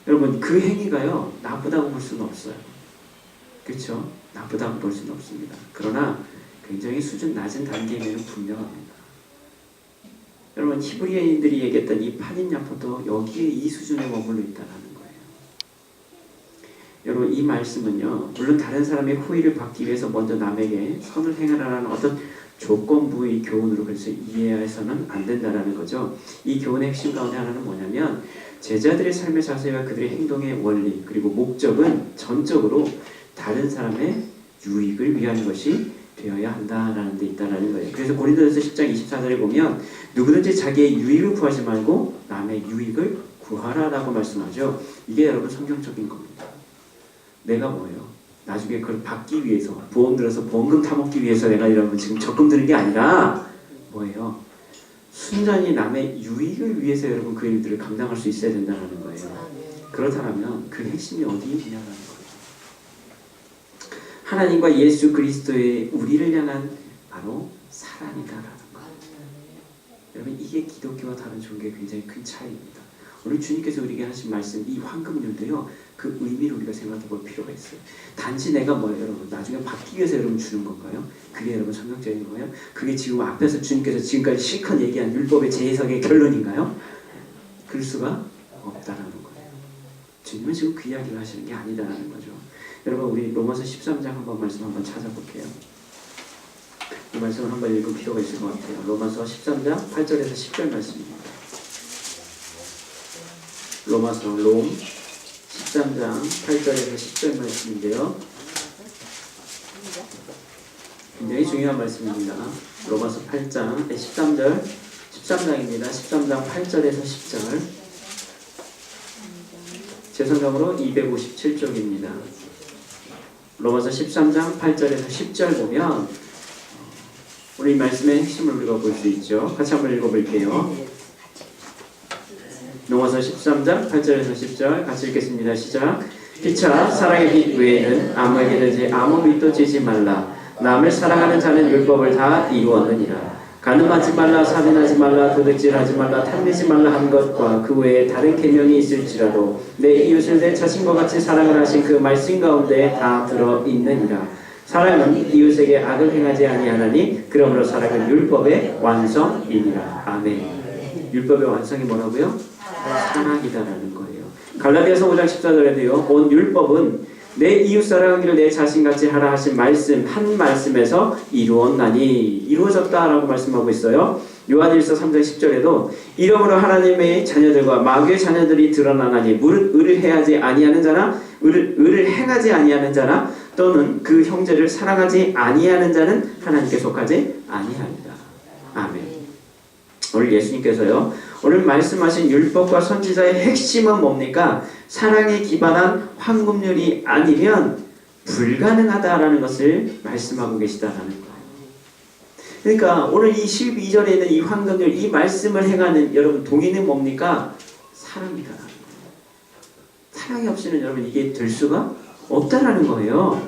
여러분 그 행위가요, 나쁘다고 볼 수는 없어요. 그렇죠? 나쁘다고 볼 수는 없습니다. 그러나 굉장히 수준 낮은 단계임에는 분명합니다. 여러분 히브리인들이 얘기했던 이 판인야포도 여기에 이 수준에 머물러 있다는 거예요. 여러분 이 말씀은요, 물론 다른 사람의 호의를 받기 위해서 먼저 남에게 선을 행하라는 어떤 조건부의 교훈으로 그래서 이해해서는 안 된다는 거죠. 이 교훈의 핵심 가운데 하나는 뭐냐면 제자들의 삶의 자세와 그들의 행동의 원리 그리고 목적은 전적으로 다른 사람의 유익을 위한 것이 되어야 한다라는 데 있다라는 거예요. 그래서 고린도전서 10장 24절에 보면 누구든지 자기의 유익을 구하지 말고 남의 유익을 구하라라고 말씀하죠. 이게 여러분 성경적인 겁니다. 내가 뭐예요? 나중에 그걸 받기 위해서 보험 들어서 보험금 타먹기 위해서 내가 여러분 지금 적금 드는 게 아니라 뭐예요? 순전히 남의 유익을 위해서 여러분 그 일들을 감당할 수 있어야 된다는 거예요. 그렇다면 그 핵심이 어디에 있냐는 거예요. 하나님과 예수 그리스도의 우리를 향한 바로 사랑이다라는 거예요. 여러분 이게 기독교와 다른 종교의 굉장히 큰 차이입니다. 오늘 주님께서 우리에게 하신 말씀 이 황금률도요, 그 의미를 우리가 생각해 볼 필요가 있어요. 단지 내가 뭐예요 여러분 나중에 받기 위해서 여러분 주는 건가요? 그게 여러분 성경적인 거예요? 그게 지금 앞에서 주님께서 지금까지 실컷 얘기한 율법의 재해석의 결론인가요? 그럴 수가 없다라는 거예요. 주님은 지금 그 이야기를 하시는 게 아니다라는 거죠. 여러분 우리 로마서 13장 한번 말씀 한번 찾아볼게요. 이 말씀을 한번 읽을 필요가 있을 것 같아요. 로마서 13장 8절에서 10절 말씀입니다. 로마서 롬 13장 8절에서 10절 말씀인데요. 굉장히 중요한 말씀입니다. 로마서 8장 13장입니다. 13장 8절에서 10절. 제 성경으로 257쪽입니다. 로마서 13장 8절에서 10절 보면 오늘 이 말씀의 핵심을 우리가 볼 수 있죠. 같이 한번 읽어볼게요. 로마서 13장 8절에서 10절 같이 읽겠습니다. 시작. 피차 사랑의 빛 외에는 아무에게든지 아무 빛도 지지 말라. 남을 사랑하는 자는 율법을 다 이루었느니라. 간음하지 말라, 살인하지 말라, 도둑질하지 말라, 탐내지 말라 한 것과 그 외에 다른 계명이 있을지라도 내 이웃을 내 자신과 같이 사랑을 하신 그 말씀 가운데 다 들어 있느니라. 사랑은 이웃에게 악을 행하지 아니하나니 그러므로 사랑은 율법의 완성이니라. 아멘. 율법의 완성이 뭐라고요? 사랑이다라는 거예요. 갈라디아서 5장 14절에도요. 온 율법은 내 이웃 사랑하기를 내 자신같이 하라 하신 말씀 한 말씀에서 이루었나니 이루어졌다라고 말씀하고 있어요. 요한일서 3장 10절에도 이러므로 하나님의 자녀들과 마귀의 자녀들이 드러나나니 무릇 의를 행하지 아니하는 자나 의를 행하지 아니하는 자나 또는 그 형제를 사랑하지 아니하는 자는 하나님께 속하지 아니하리라. 아멘. 오늘 예수님께서요. 오늘 말씀하신 율법과 선지자의 핵심은 뭡니까? 사랑에 기반한 황금률이 아니면 불가능하다라는 것을 말씀하고 계시다라는 거예요. 그러니까 오늘 이 12절에 있는 이 황금률, 이 말씀을 행하는 여러분 동의는 뭡니까? 사랑이다라는 거예요. 사랑이 없이는 여러분 이게 될 수가 없다라는 거예요.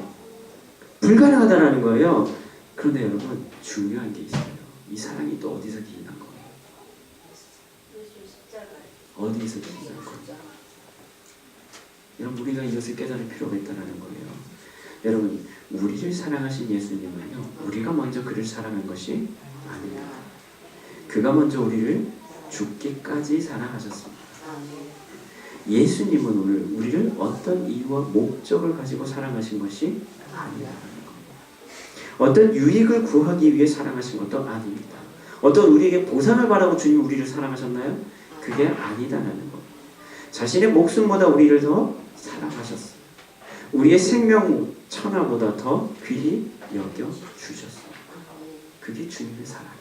불가능하다라는 거예요. 그런데 여러분 중요한 게 있어요. 이 사랑이 또 어디서 기인한 거예요? 어디서 기인한 거예요? 여러분 우리가 이것을 깨달을 필요가 있다는 거예요. 여러분 우리를 사랑하신 예수님은요. 우리가 먼저 그를 사랑한 것이 아닙니다. 그가 먼저 우리를 죽기까지 사랑하셨습니다. 예수님은 오늘 우리를 어떤 이유와 목적을 가지고 사랑하신 것이 아니라는 겁니다. 어떤 유익을 구하기 위해 사랑하신 것도 아닙니다. 어떤 우리에게 보상을 바라고 주님이 우리를 사랑하셨나요? 그게 아니다라는 겁니다. 자신의 목숨보다 우리를 더 사랑하셨어요. 우리의 생명 천하보다 더 귀히 여겨주셨어요. 그게 주님의 사랑이죠.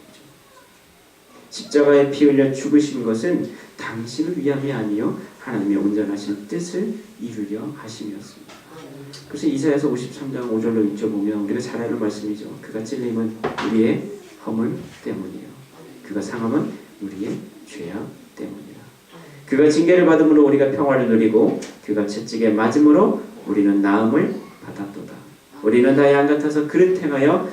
십자가에 피 흘려 죽으신 것은 당신을 위함이 아니요 하나님의 온전하신 뜻을 이루려 하심이었습니다. 그래서 이사야서 53장 5절로 읽어보면 우리가 잘 아는 말씀이죠. 그가 찔림은 우리의 허물 때문이에요. 그가 상함은 우리의 죄악 때문이라. 그가 징계를 받음으로 우리가 평화를 누리고 그가 채찍에 맞음으로 우리는 나음을 받았도다. 우리는 다 양 같아서 그릇 행하여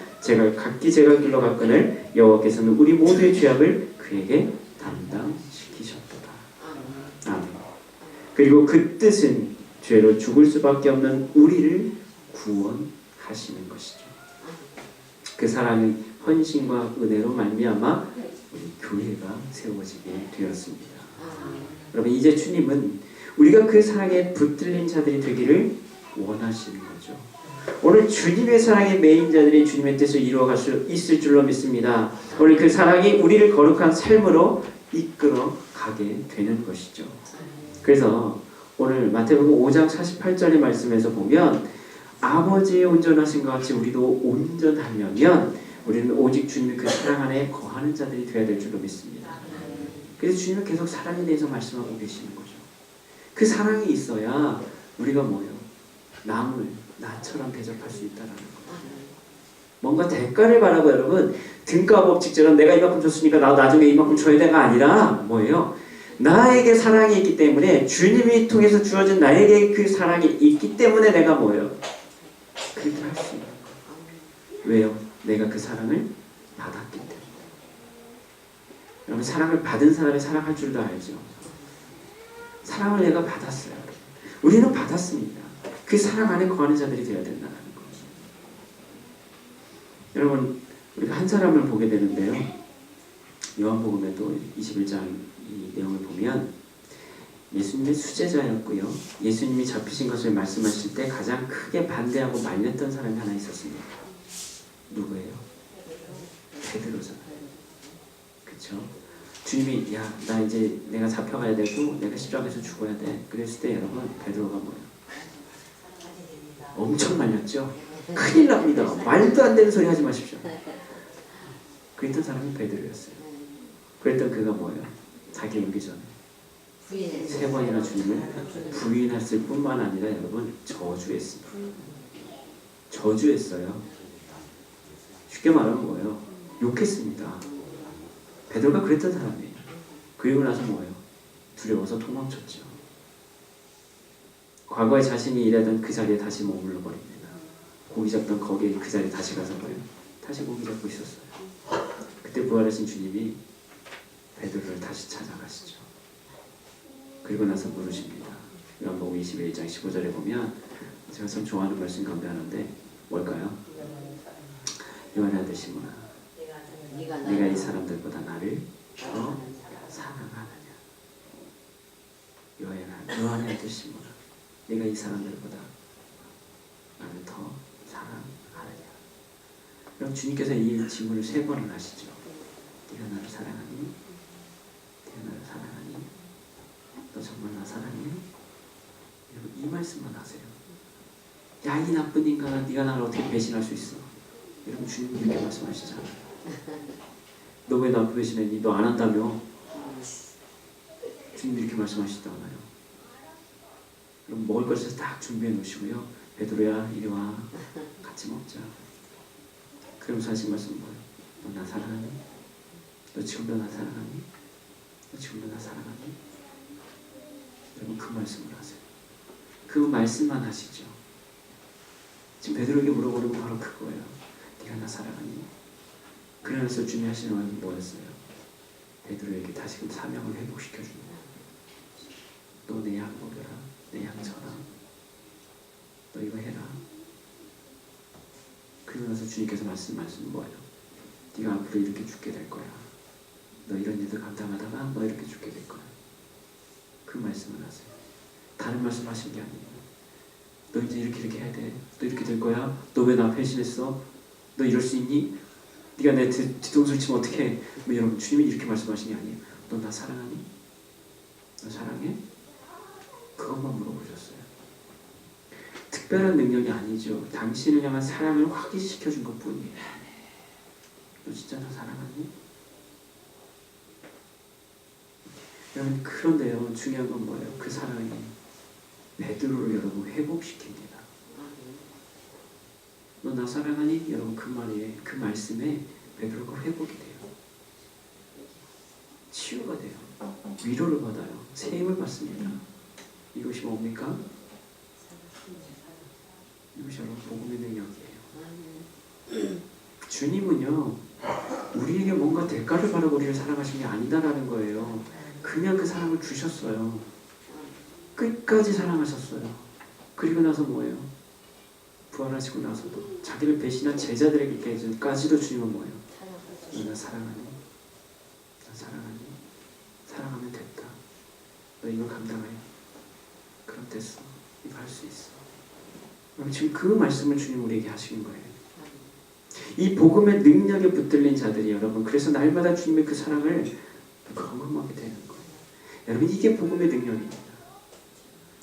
각기 제갈길로 갔거늘 여호와께서는 우리 모두의 죄악을 그에게 담당시키셨도다. 아멘. 그리고 그 뜻은 죄로 죽을 수밖에 없는 우리를 구원하시는 것이죠. 그 사랑은 헌신과 은혜로 말미암아 우리 교회가 세워지게 되었습니다. 여러분 이제 주님은 우리가 그 사랑에 붙들린 자들이 되기를 원하시는 거죠. 오늘 주님의 사랑에 매인 자들이 주님의 뜻을 이루어갈 수 있을 줄로 믿습니다. 오늘 그 사랑이 우리를 거룩한 삶으로 이끌어 가게 되는 것이죠. 그래서 오늘 마태복음 5장 48절의 말씀에서 보면 아버지의 온전하신 것 같이 우리도 온전하려면 우리는 오직 주님의 그 사랑 안에 거하는 자들이 되어야 될 줄로 믿습니다. 그래서 주님은 계속 사랑에 대해서 말씀하고 계시는 거죠. 그 사랑이 있어야 우리가 뭐예요? 남을 나처럼 대접할 수 있다는 거예요. 뭔가 대가를 바라고 여러분 등가법칙처럼 내가 이만큼 줬으니까 나 나중에 이만큼 줘야 돼가 아니라 뭐예요? 나에게 사랑이 있기 때문에 주님이 통해서 주어진 나에게 그 사랑이 있기 때문에 내가 뭐예요? 그렇게 할 수 있는 거예요. 왜요? 내가 그 사랑을 받았기 때문에. 여러분 사랑을 받은 사람이 사랑할 줄도 알죠. 사랑을 내가 받았어요. 우리는 받았습니다. 그 사랑 안에 거하는 자들이 되어야 된다는 거죠. 여러분 우리가 한 사람을 보게 되는데요. 요한복음에도 21장 이 내용을 보면 예수님의 수제자였고요. 예수님이 잡히신 것을 말씀하실 때 가장 크게 반대하고 말렸던 사람이 하나 있었습니다. 누구예요? 베드로잖아요. 그렇죠? 주님이 야, 나 이제 내가 잡혀가야 되고 내가 십자가에서 죽어야 돼. 그랬을 때 여러분 베드로가 뭐예요? 엄청 말렸죠? 큰일 납니다. 말도 안 되는 소리 하지 마십시오. 그랬던 사람이 베드로였어요. 그랬던 그가 뭐예요? 자기 오기 전에 3번이나 주님을 부인했을 뿐만 아니라 여러분 저주했습니다. 저주했어요. 쉽게 말하면 뭐예요? 욕했습니다. 베드로가 그랬던 사람이에요. 그리고 나서 뭐예요? 두려워서 도망쳤죠. 과거에 자신이 일하던 그 자리에 다시 머물러 버립니다. 고기 잡던 거기에 그 자리에 다시 가서 뭐예요? 다시 고기 잡고 있었어요. 그때 부활하신 주님이 베드로를 다시 찾아가시죠. 그리고 나서 물으십니다. 요한복음 21장 15절에 보면 제가 참 좋아하는 말씀 가운데 하나인데 뭘까요? 요한의 아들 시몬아, 네가 이 사람들보다 나를 더 사랑하느냐? 요한의 아들 시몬아, 네가 이 사람들보다 나를 더 사랑하느냐? 그럼 주님께서 이 질문을 3번을 하시죠. 네가 나를 사랑하니? 네가 나를 사랑하니? 너 정말 나 사랑해? 여러분 이 말씀만 하세요. 야, 이 나쁜 인간아, 네가 나를 어떻게 배신할 수 있어? 여러분 주님 이렇게 말씀하시잖아요. 너 왜 나 배신했니? 너 안 한다며? 주님 이렇게 말씀하시잖아요. 그럼 먹을 것을 딱 준비해 놓으시고요. 베드로야 이리 와, 같이 먹자. 그러면서 하신 말씀은 뭐예요? 너 나 사랑하니? 너 지금도 나 사랑하니? 너 지금도 나 사랑하니? 여러분 그 말씀을 하세요. 그 말씀만 하시죠. 지금 베드로에게 물어보는 건 바로 그거예요. 네가 나 사랑하니? 그러면서 주님이 하시는 말은 뭐였어요? 베드로에게 다시금 사명을 회복시켜주는 거예요. 너 내 양 먹여라. 내 양 져라. 너 이거 해라. 그러고 나서 주님께서 말씀은 뭐예요? 네가 앞으로 이렇게 죽게 될 거야. 너 이런 일들 감당하다가 너 이렇게 죽게 될 거야. 그 말씀을 하세요. 다른 말씀 하신 게 아니에요. 너 이제 이렇게 해야 돼. 너 이렇게 될 거야. 너 왜 나 배신했어? 너 이럴 수 있니? 네가 내 뒤통수를 치면 어떡해? 뭐 여러분 주님이 이렇게 말씀하신 게 아니에요. 너 나 사랑하니? 너 사랑해? 그것만 물어보셨어요. 특별한 능력이 아니죠. 당신을 향한 사랑을 확인시켜준 것뿐이에요. 너 진짜 나 사랑하니? 여러분 그런데요. 중요한 건 뭐예요? 그 사랑이 베드로를 여러분 회복시킵니다. 너 나 사랑하니? 여러분 그 말에 그 말씀에 베드로가 회복이 돼요. 치유가 돼요. 위로를 받아요. 새 힘을 받습니다. 이것이 뭡니까? 이것이 여러분 복음의 능력이에요. 주님은요 우리에게 뭔가 대가를 바라고 우리를 사랑하신 게 아니다라는 거예요. 그냥 그 사랑을 주셨어요. 끝까지 사랑하셨어요. 그리고 나서 뭐예요? 부활하시고 나서도 자기를 배신한 제자들에게까지도 주님은 뭐예요? 너 나 사랑하니? 나 사랑하니? 사랑하면 됐다. 너 이걸 감당해. 그럼 됐어. 이거 할 수 있어. 그럼 지금 그 말씀을 주님 우리에게 하시는 거예요. 이 복음의 능력에 붙들린 자들이 여러분 그래서 날마다 주님의 그 사랑을 경험하게 되는 거예요. 여러분 이게 복음의 능력입니다.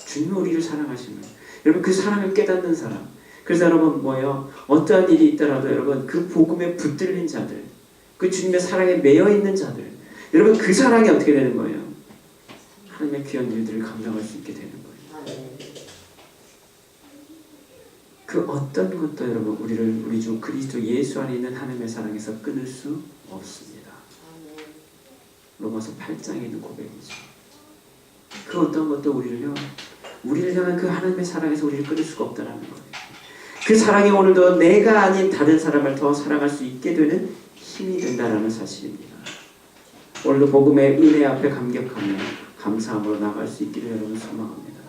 주님은 우리를 사랑하시는 거예요. 여러분 그 사랑을 깨닫는 사람. 그래서 여러분 뭐예요? 어떠한 일이 있더라도 여러분 그 복음에 붙들린 자들, 그 주님의 사랑에 매여 있는 자들, 여러분 그 사랑이 어떻게 되는 거예요? 하나님의 귀한 일들을 감당할 수 있게 되는 거예요. 그 어떤 것도 여러분 우리 주 그리스도 예수 안에 있는 하나님의 사랑에서 끊을 수 없습니다. 로마서 8장에 있는 고백이죠. 그 어떤 것도 우리를 향한 그 하나님의 사랑에서 우리를 끊을 수가 없다는 거예요. 그 사랑이 오늘도 내가 아닌 다른 사람을 더 사랑할 수 있게 되는 힘이 된다는 사실입니다. 오늘도 복음의 은혜 앞에 감격하며 감사함으로 나갈 수 있기를 여러분 소망합니다.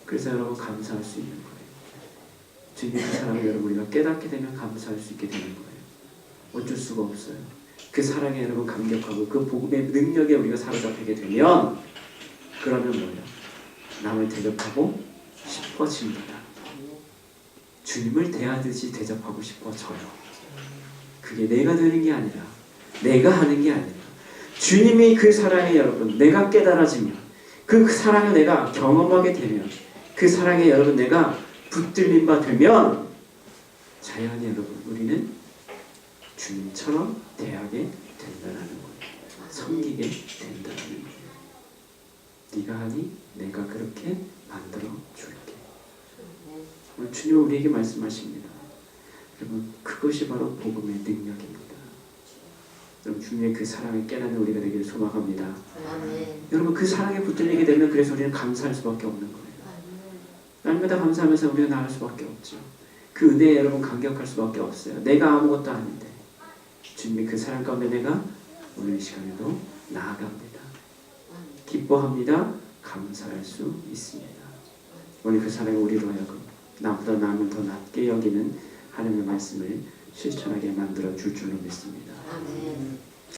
그래서 여러분 감사할 수 있는 거예요. 주님의 그 사랑을 여러분 우리가 깨닫게 되면 감사할 수 있게 되는 거예요. 어쩔 수가 없어요. 그 사랑에 여러분 감격하고 그 복음의 능력에 우리가 사로잡히게 되면 그러면 뭐예요? 남을 대접하고 싶어집니다. 주님을 대하듯이 대접하고 싶어져요. 그게 내가 되는 게 아니라 내가 하는 게 아니라 주님이 그 사랑에 여러분 내가 깨달아지면 그 사랑을 내가 경험하게 되면 그 사랑에 여러분 내가 붙들린 바 되면 자연히 여러분 우리는 주님처럼 대하게 된다는 거예요. 섬기게 된다는 거예요. 네가 하니 내가 그렇게 만들어 줄게. 오늘 주님 우리에게 말씀하십니다. 여러분 그것이 바로 복음의 능력입니다. 여러분 주님의 그 사랑을 깨닫는 우리가 되기를 소망합니다. 아멘. 여러분 그 사랑에 붙들리게 되면 그래서 우리는 감사할 수밖에 없는 거예요. 날마다 감사하면서 우리가 나갈 수밖에 없죠. 그 은혜에 여러분 감격할 수밖에 없어요. 내가 아무것도 아닌데 주님의 그 사랑 가운데 내가 오늘 이 시간에도 나아갑니다. 기뻐합니다. 감사할 수 있습니다. 오늘 그 사랑이 우리로 하여금 나보다 남을 더 낮게 여기는 하나님의 말씀을 실천하게 만들어 줄 줄로 믿습니다. 아멘.